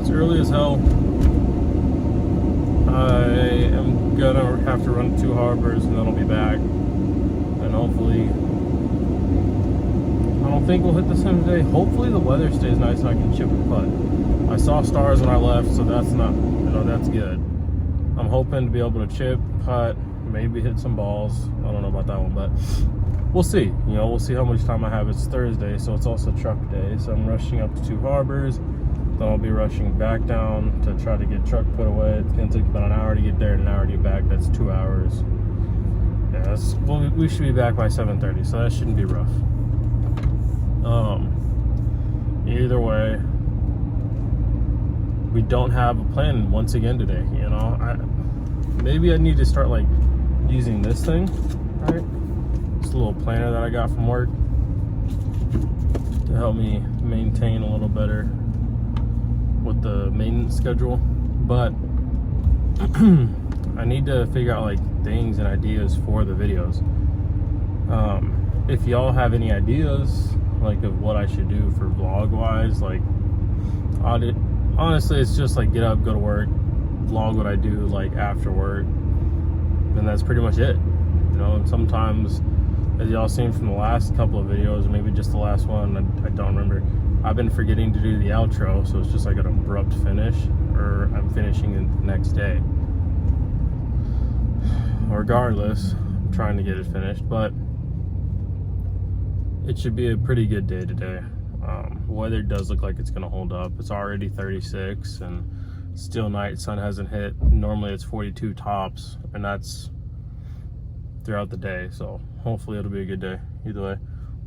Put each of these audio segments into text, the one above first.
It's early as hell. I am gonna have to run 2 harbors and then I'll be back. And hopefully, I don't think we'll hit the sun today. Hopefully the weather stays nice and I can chip and putt. I saw stars when I left, so that's not, that's good. I'm hoping to be able to chip, putt, maybe hit some balls. I don't know about that one, but we'll see. We'll see how much time I have. It's Thursday, so it's also truck day. So I'm rushing up to 2 harbors. Then I'll be rushing back down to try to get truck put away. It's gonna take about an hour to get there and an hour to get back. That's 2 hours. Yeah, we should be back by 7:30, so that shouldn't be rough. Either way, we don't have a plan once again today. Maybe I need to start like using this thing, right? It's a little planner that I got from work to help me maintain a little better with the maintenance schedule. But I need to figure out like things and ideas for the videos. If y'all have any ideas like of what I should do for vlog wise, like honestly, it's just like get up, go to work, vlog what I do like after work, and that's pretty much it. And sometimes, as y'all seen from the last couple of videos, or maybe just the last one, I don't remember, I've been forgetting to do the outro, so it's just like an abrupt finish, or I'm finishing it the next day. Regardless, I'm trying to get it finished, but it should be a pretty good day today. Weather does look like it's gonna hold up. It's already 36 and still night, sun hasn't hit. Normally it's 42 tops, and that's throughout the day, so hopefully it'll be a good day. Either way,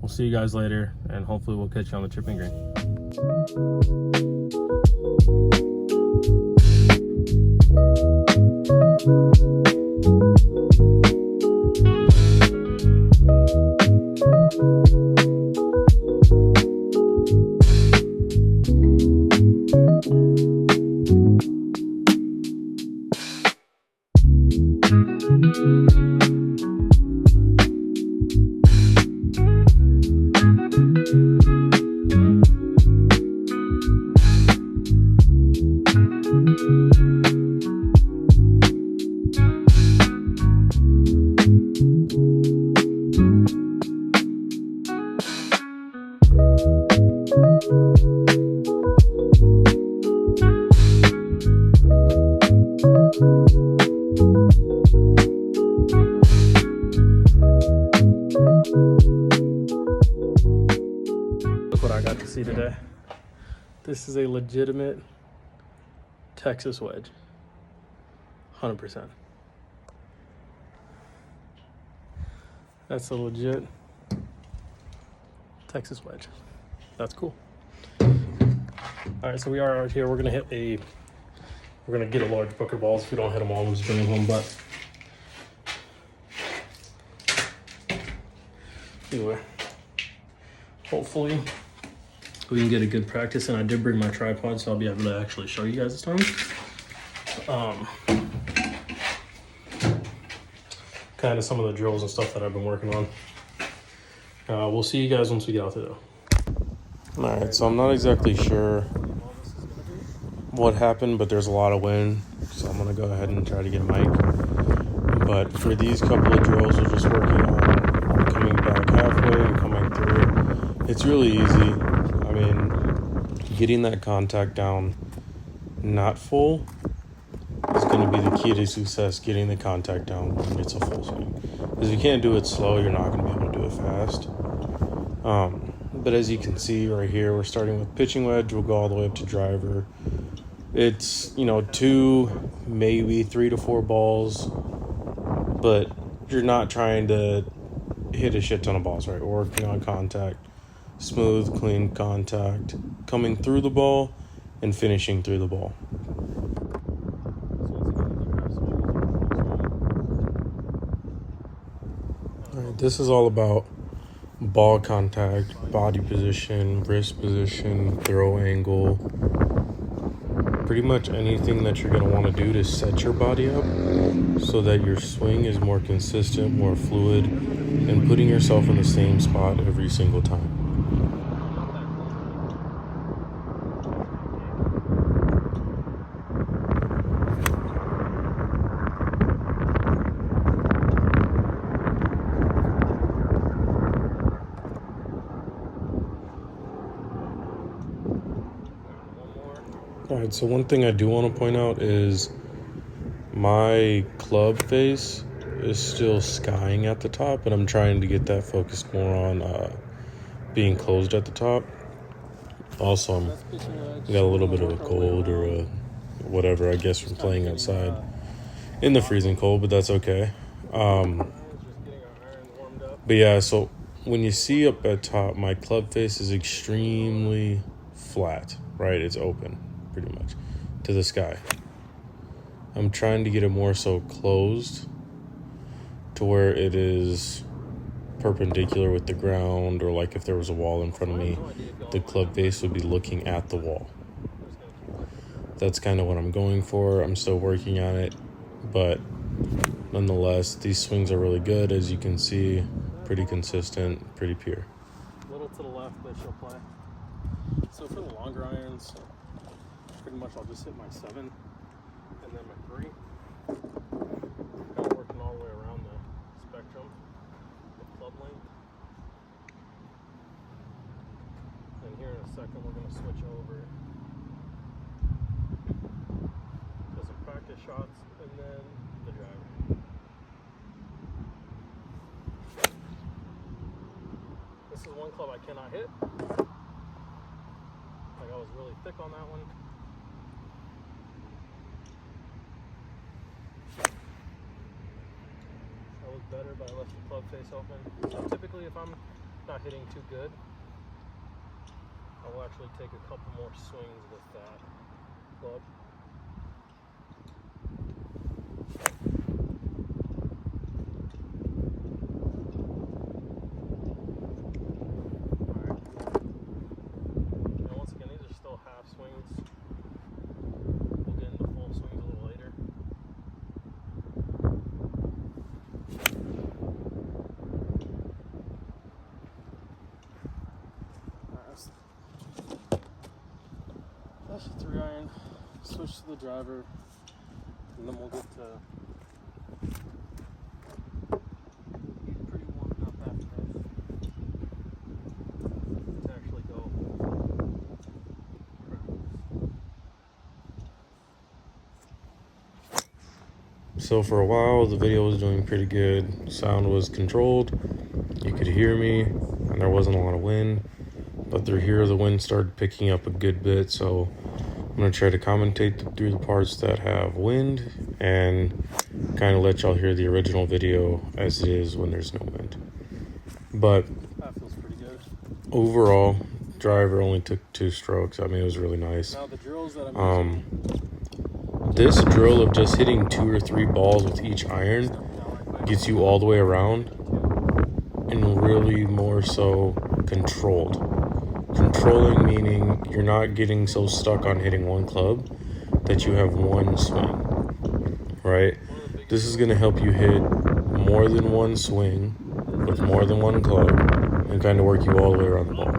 we'll see you guys later, and hopefully we'll catch you on the chipping green. What I got to see today. This is a legitimate Texas wedge, 100%. That's a legit Texas wedge. That's cool. All right, so we are out here. We're gonna get a large booker balls. If we don't hit them all, we'll just bring them home. But anyway, hopefully we can get a good practice. And I did bring my tripod, so I'll be able to actually show you guys this time. Kind of some of the drills and stuff that I've been working on. We'll see you guys once we get out there though. All right, so I'm not exactly sure what happened, but there's a lot of wind, so I'm gonna go ahead and try to get a mic. But for these couple of drills, we're just working on coming back halfway and coming through. It's really easy. I mean, getting that contact down not full is going to be the key to success, getting the contact down when it's a full swing. Because if you can't do it slow, you're not going to be able to do it fast. But as you can see right here, we're starting with pitching wedge. We'll go all the way up to driver. It's, 2, maybe 3 to 4 balls, but you're not trying to hit a shit ton of balls, right? We're working on contact, smooth, clean contact, coming through the ball and finishing through the ball. All right, this is all about ball contact, body position, wrist position, throw angle, pretty much anything that you're going to want to do to set your body up so that your swing is more consistent, more fluid, and putting yourself in the same spot every single time. Alright, so one thing I do want to point out is my club face is still skying at the top, and I'm trying to get that focused more on being closed at the top. Also, I got a little bit of a cold or whatever, I guess, from playing outside in the freezing cold, but that's okay. But yeah, so when you see up at top, my club face is extremely flat, right? It's open, pretty much, to the sky. I'm trying to get it more so closed to where it is perpendicular with the ground, or like if there was a wall in front of me, the club face would be looking at the wall. That's kind of what I'm going for. I'm still working on it, but nonetheless, these swings are really good, as you can see. Pretty consistent, pretty pure. A little to the left, but she'll play. So for the longer irons, pretty much I'll just hit my 7 and then my 3. Kind of working all the way around the spectrum of club length. And here in a second, we're going to switch over to some practice shots and then the driver. This is one club I cannot hit. Like, I was really thick on that one. That was better, but I left the club face open. So typically, if I'm not hitting too good, I will actually take a couple more swings with that club. Swings. We'll get into full swings a little later. Alright, that's the 3 iron. Switch to the driver, and then we'll get to pretty warmed up after this to actually go. So for a while, the video was doing pretty good. Sound was controlled. You could hear me, and there wasn't a lot of wind. But through here, the wind started picking up a good bit. So I'm going to try to commentate through the parts that have wind and kind of let y'all hear the original video as it is when there's no wind. But that feels pretty good. Overall, driver only took 2 strokes. I mean, it was really nice. Now the drills that I'm using, this drill of just hitting 2 or 3 balls with each iron gets you all the way around and really more so controlled. Controlling meaning you're not getting so stuck on hitting one club that you have one swing, right? This is going to help you hit more than one swing with more than one club and kind of work you all the way around the ball.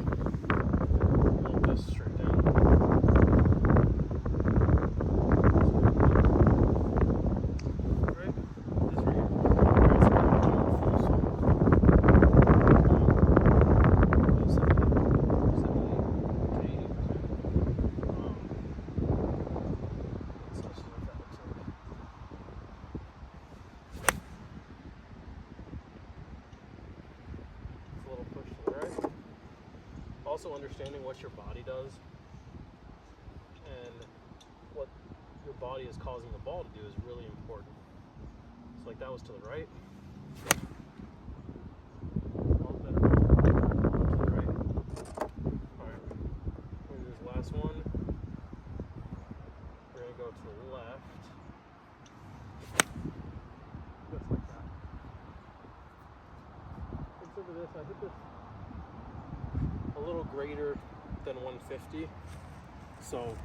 Also understanding what your body does and what your body is causing the ball to do is really important. So like that was to the right. Ball's better. To the right. Alright. Here's this last one. We're going to go to the left. Just like that. Consider this. I hit this a little greater than 150, so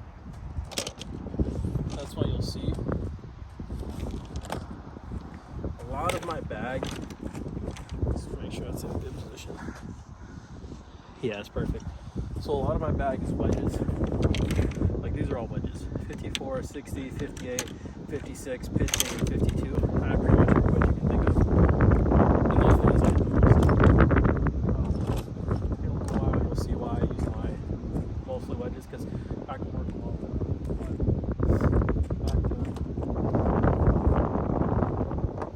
that's why you'll see a lot of my bag. Let's make sure it's in a good position. Yeah, it's perfect. So a lot of my bag is wedges. Like these are all wedges. 54, 60, 58, 56, pitching, 52. I pretty much every wedge you can think of. And those are the ones I do the most. You'll see why I use my mostly wedges because I can work them all.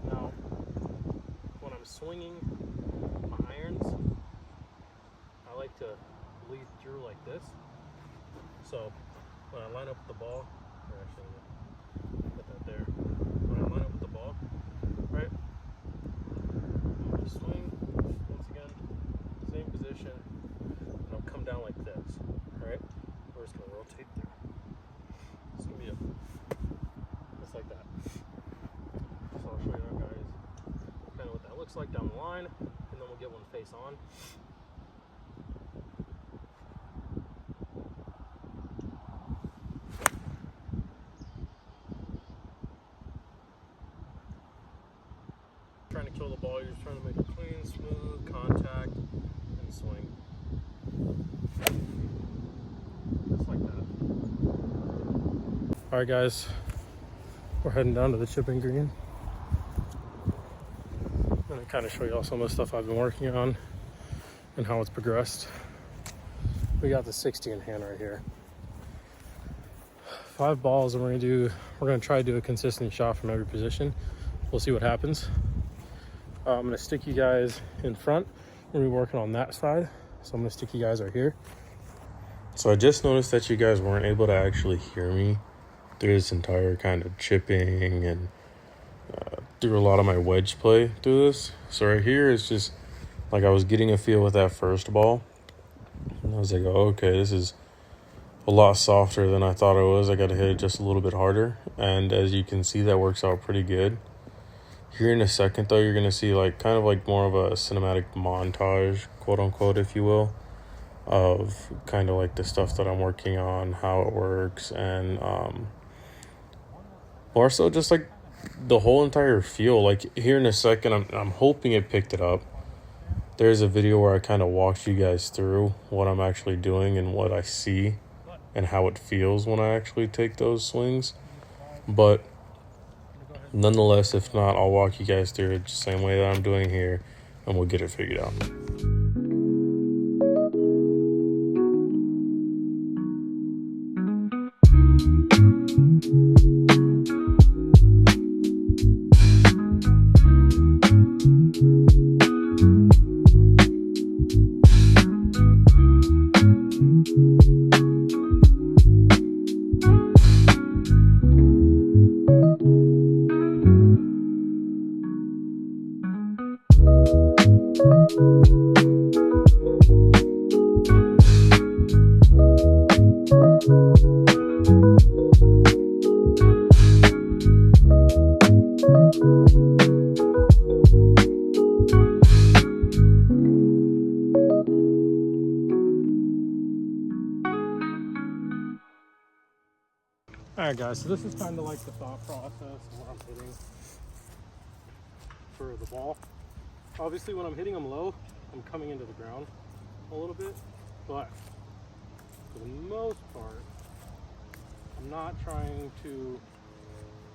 Now, when I'm swinging my irons, I like to bleed through like this. So when I line up with the ball, or actually put that there. When I line up with the ball, right? I'm gonna swing once again, same position, and I'll come down like this. Right? We're just gonna rotate through. It's gonna be just like that. So I'll show you guys kind of what that looks like down the line, and then we'll get one face on. Trying to kill the ball, you're just trying to make it clean, smooth, contact, and swing. Just like that. Alright guys, we're heading down to the chipping green. I'm going to kind of show you all some of the stuff I've been working on and how it's progressed. We got the 60 in hand right here. 5 balls, and we're going to try to do a consistent shot from every position. We'll see what happens. I'm going to stick you guys in front. We're going to be working on that side. So I'm going to stick you guys right here. So I just noticed that you guys weren't able to actually hear me through this entire kind of chipping and through a lot of my wedge play through this. So right here is just like I was getting a feel with that first ball. And I was like, oh, okay, this is a lot softer than I thought it was. I got to hit it just a little bit harder. And as you can see, that works out pretty good. Here in a second, though, you're going to see like kind of like more of a cinematic montage, quote unquote, if you will, of kind of like the stuff that I'm working on, how it works, and more so just like the whole entire feel. Like here in a second, I'm hoping it picked it up. There's a video where I kind of walked you guys through what I'm actually doing and what I see and how it feels when I actually take those swings. But nonetheless, if not, I'll walk you guys through it the same way that I'm doing here, and we'll get it figured out. Alright guys, so this is kind of like the thought process of where I'm hitting for the ball. Obviously when I'm hitting them low, I'm coming into the ground a little bit, but for the most part, I'm not trying to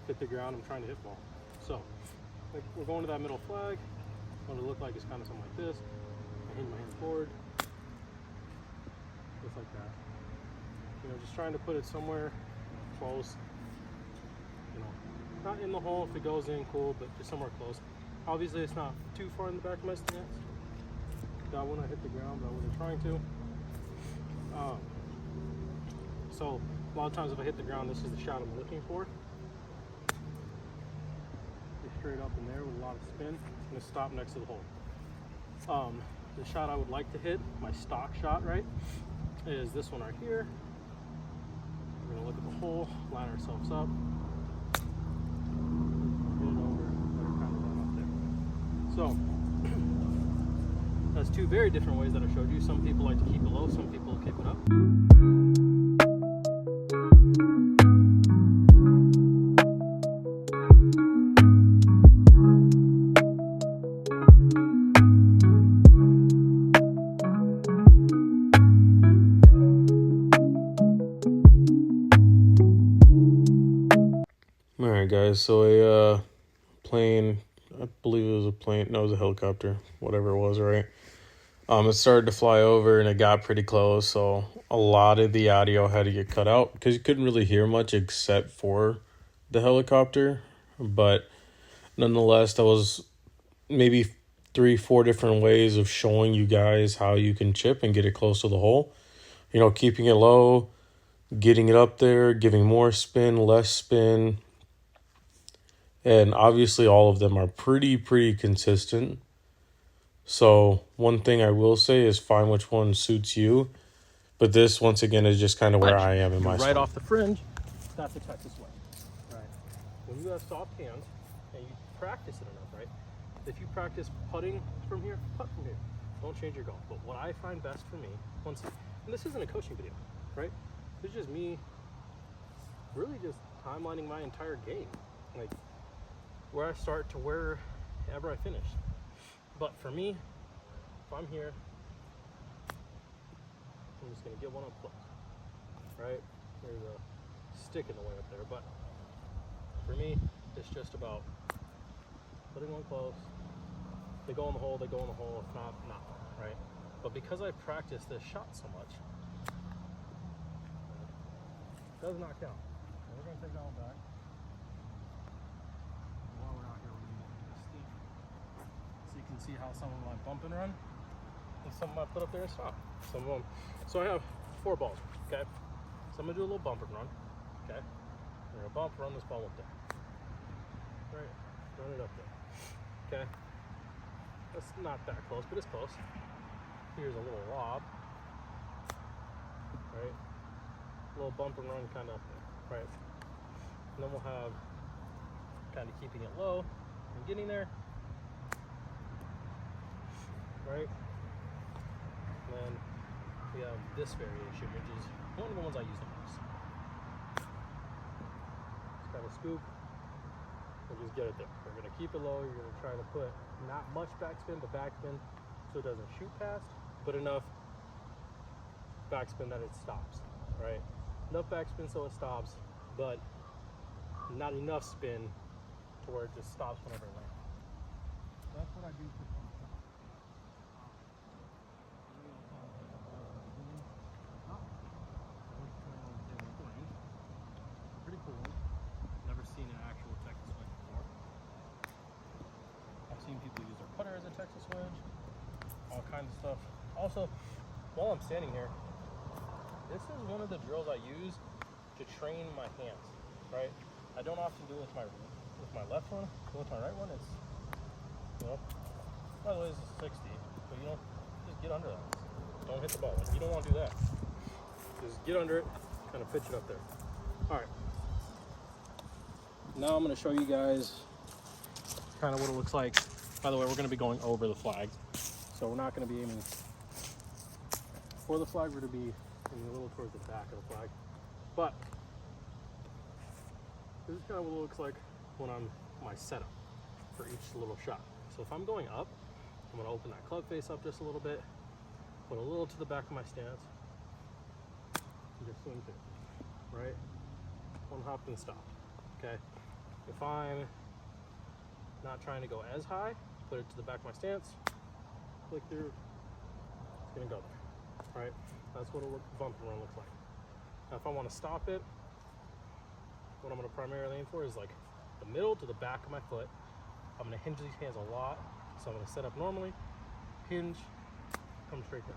hit the ground, I'm trying to hit ball. So, like we're going to that middle flag, what it look like is kind of something like this. I hit my hand forward, just like that. You know, just trying to put it somewhere close, you know, not in the hole. If it goes in, cool, but just somewhere close. Obviously it's not too far in the back of my stance. That one I hit the ground, but I wasn't trying to. So a lot of times if I hit the ground, this is the shot I'm looking for. Be straight up in there with a lot of spin. I'm gonna stop next to the hole. The shot I would like to hit, my stock shot, right, is this one right here. We're gonna look at the hole, line ourselves up, get it over, let it kind of run up there. So that's two very different ways that I showed you. Some people like to keep it low, some people keep it up. Alright guys, so a plane, I believe it was a plane, no, it was a helicopter, whatever it was, right? It started to fly over and it got pretty close, so a lot of the audio had to get cut out because you couldn't really hear much except for the helicopter. But nonetheless, that was maybe 3-4 different ways of showing you guys how you can chip and get it close to the hole. You know, keeping it low, getting it up there, giving more spin, less spin. And obviously all of them are pretty consistent. So one thing I will say is find which one suits you. But this, once again, is just kind of where I am in my right swing. off the fringe, that's a Texas wedge. Right. When you have soft hands and you practice it enough, right? If you practice putting from here, putt from here. Don't change your golf. But what I find best for me, and this isn't a coaching video, right? It's just me really just timelining my entire game. Like where I start to wherever I finish. But for me, if I'm here, I'm just gonna get one up close, right? There's a stick in the way up there, but for me, it's just about putting one close. They go in the hole, they go in the hole. If not, not, right? But because I practice this shot so much, it does not count. And we're gonna take that one back. While we're out here, we're gonna get this stick. So you can see how some of my bump and run, and some of my put up there and stop. Some of them. So I have 4 balls, okay? So I'm gonna do a little bump and run, okay? I'm gonna bump, run this ball up there. Right, run it up there, okay? That's not that close, but it's close. Here's a little lob, right? A little bump and run kind of up there, right? And then we'll have kind of keeping it low and getting there, right? And then we have this variation, which is one of the ones I use the most. Just kind of scoop and just get it there. We're gonna keep it low. You're gonna try to put not much backspin, but backspin so it doesn't shoot past, but enough backspin that it stops, right? Enough backspin so it stops, but not enough spin to where it just stops whenever it lands. That's what I do for fun. Pretty cool. Never seen an actual Texas wedge before. I've seen people use their putter as a Texas wedge, all kinds of stuff. Also, while I'm standing here, this is one of the drills I use to train my hands, right? I don't often do it with my left one, but with my right one, it's, you know, by the way, this is 60, but you know, just get under that. Don't hit the ball. You don't want to do that. Just get under it, kind of pitch it up there. All right. Now I'm going to show you guys kind of what it looks like. By the way, we're going to be going over the flag, so we're not going to be aiming for the flag. We're going to be aiming a little towards the back of the flag. But this is kind of what it looks like when I'm my setup for each little shot. So if I'm going up, I'm going to open that club face up just a little bit, put a little to the back of my stance, and just swing through, right? One hop and stop, okay? If I'm not trying to go as high, put it to the back of my stance, click through, it's gonna go there, right? That's what a bump and run looks like. Now if I wanna stop it, what I'm gonna primarily aim for is like the middle to the back of my foot. I'm gonna hinge these hands a lot, so I'm gonna set up normally, hinge, come straight down,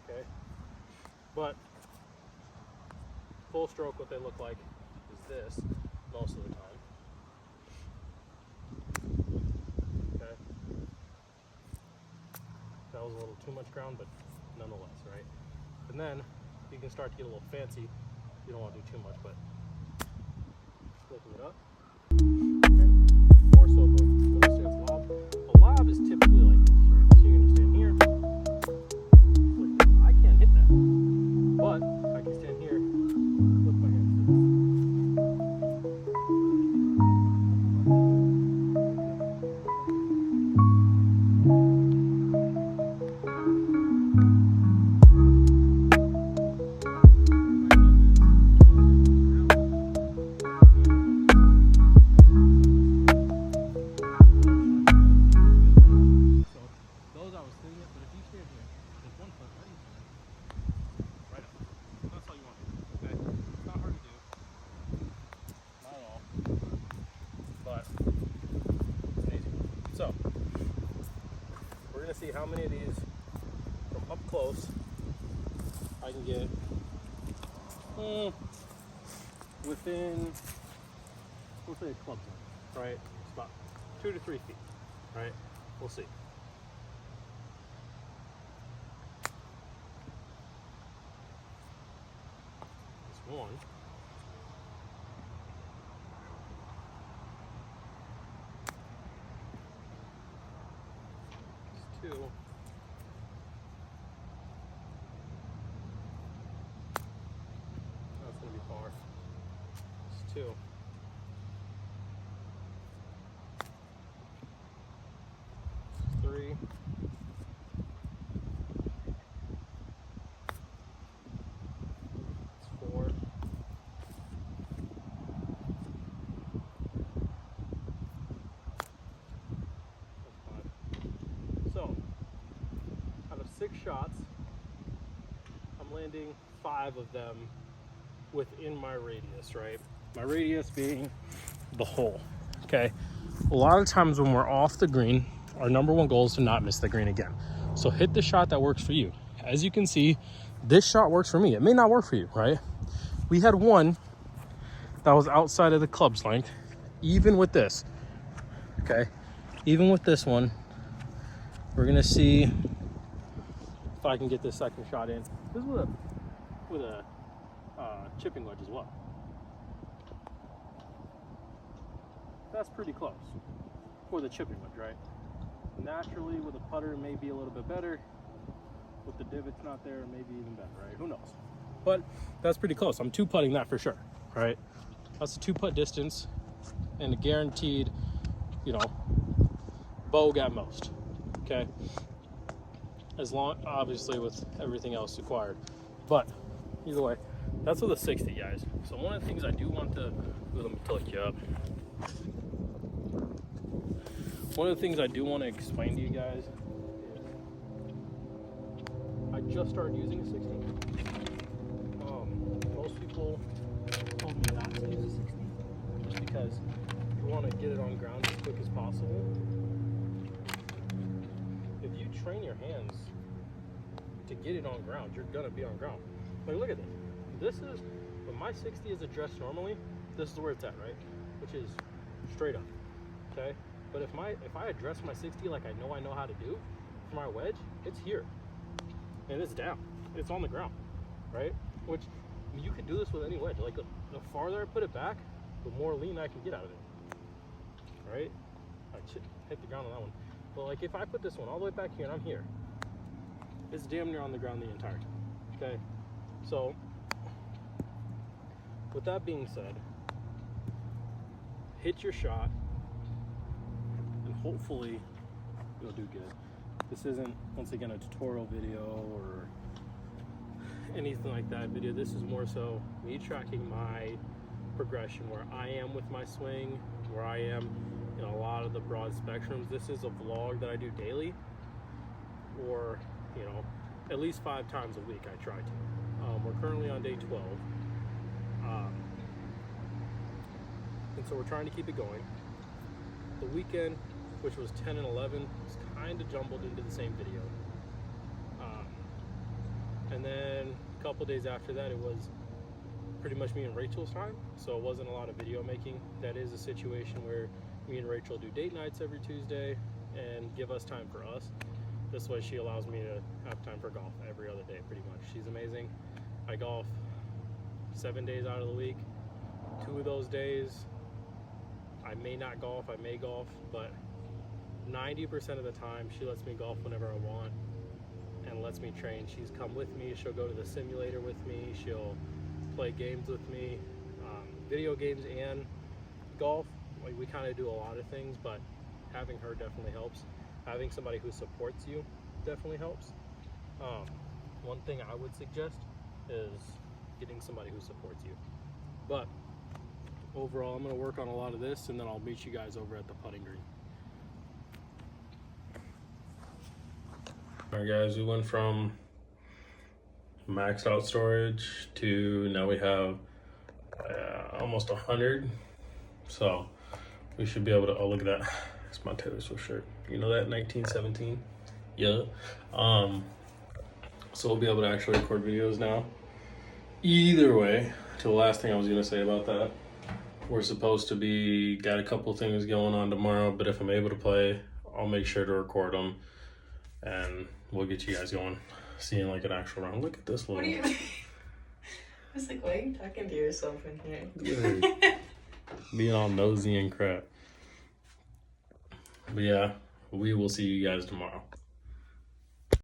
okay? But full stroke, what they look like is this most of the time. Okay. That was a little too much ground, but nonetheless, right? And then you can start to get a little fancy. You don't want to do too much, but flipping it up. Okay. More so the middle stance lob. A lob is typically like this, right? So you're gonna stand here. I can't hit that, but I can stand here. Flip my hands to this. how many of these from up close I can get within, we'll say a club zone, right? It's about 2 to 3 feet, right? We'll see. That's one. That's two. That's gonna be far. It's two. Three. It's four. That's five. So, out of 6 shots, I'm landing 5 of them within my radius, right? My radius being the hole, okay? A lot of times when we're off the green, our number one goal is to not miss the green again. So hit the shot that works for you. As you can see, this shot works for me. It may not work for you, right? We had one that was outside of the club's length, even with this, okay? Even with this one, we're gonna see if I can get this second shot in. This is with a chipping wedge as well. That's pretty close for the chipping wedge, right? Naturally, with a putter, it may be a little bit better. With the divots not there, it may be even better, right? Who knows? But that's pretty close. I'm 2-putting that for sure, right? That's a 2-putt distance and a guaranteed, you know, bogey at most, okay? As long, obviously, with everything else required. But either way, that's with a 60, guys. So one of the things I do want to, let me tilt you up. One of the things I do want to explain to you guys is I just started using a 60. Most people told me not to use a 60 just because you want to get it on ground as quick as possible. If you train your hands to get it on ground, you're gonna be on ground. Like, look at this. This is, when my 60 is addressed normally, this is where it's at, right? Which is straight up, okay? But if I address my 60 like I know how to do for my wedge, it's here. And it's down. It's on the ground, right? Which, you could do this with any wedge. Like, the farther I put it back, the more lean I can get out of it, right? I hit the ground on that one. But like, if I put this one all the way back here and I'm here, it's damn near on the ground the entire time, okay? So, with that being said, hit your shot, and hopefully you'll do good. This isn't, once again, a tutorial video or anything like that video. This is more so me tracking my progression, where I am with my swing, where I am in a lot of the broad spectrums. This is a vlog that I do daily, or, you know, at least 5 times a week I try to. We're currently on day 12. And so we're trying to keep it going. The weekend, which was 10 and 11, was kind of jumbled into the same video. And then a couple days after that, it was pretty much me and Rachel's time, so it wasn't a lot of video making. That is a situation where me and Rachel do date nights every Tuesday and give us time for us. This way she allows me to have time for golf every other day, pretty much. She's amazing. I golf 7 days out of the week. 2 of those days, I may not golf, I may golf, but 90% of the time, she lets me golf whenever I want and lets me train. She's come with me, she'll go to the simulator with me, she'll play games with me, video games and golf. Like, we kind of do a lot of things, but having her definitely helps. Having somebody who supports you definitely helps. One thing I would suggest is getting somebody who supports you. But overall, I'm going to work on a lot of this, and then I'll meet you guys over at the putting green. All right, guys, we went from maxed out storage to now we have almost 100. So we should be able to, oh, look at that. It's my Taylor Swift shirt. You know that, 1917? Yeah. So we'll be able to actually record videos now. Either way, to the last thing I was gonna say about that, we're supposed to be got a couple things going on tomorrow, but if I'm able to play, I'll make sure to record them, and we'll get you guys going, seeing like an actual round. Look at this What little. do you? I was like, why are you talking to yourself in here? Yeah. Being all nosy and crap. But yeah, we will see you guys tomorrow.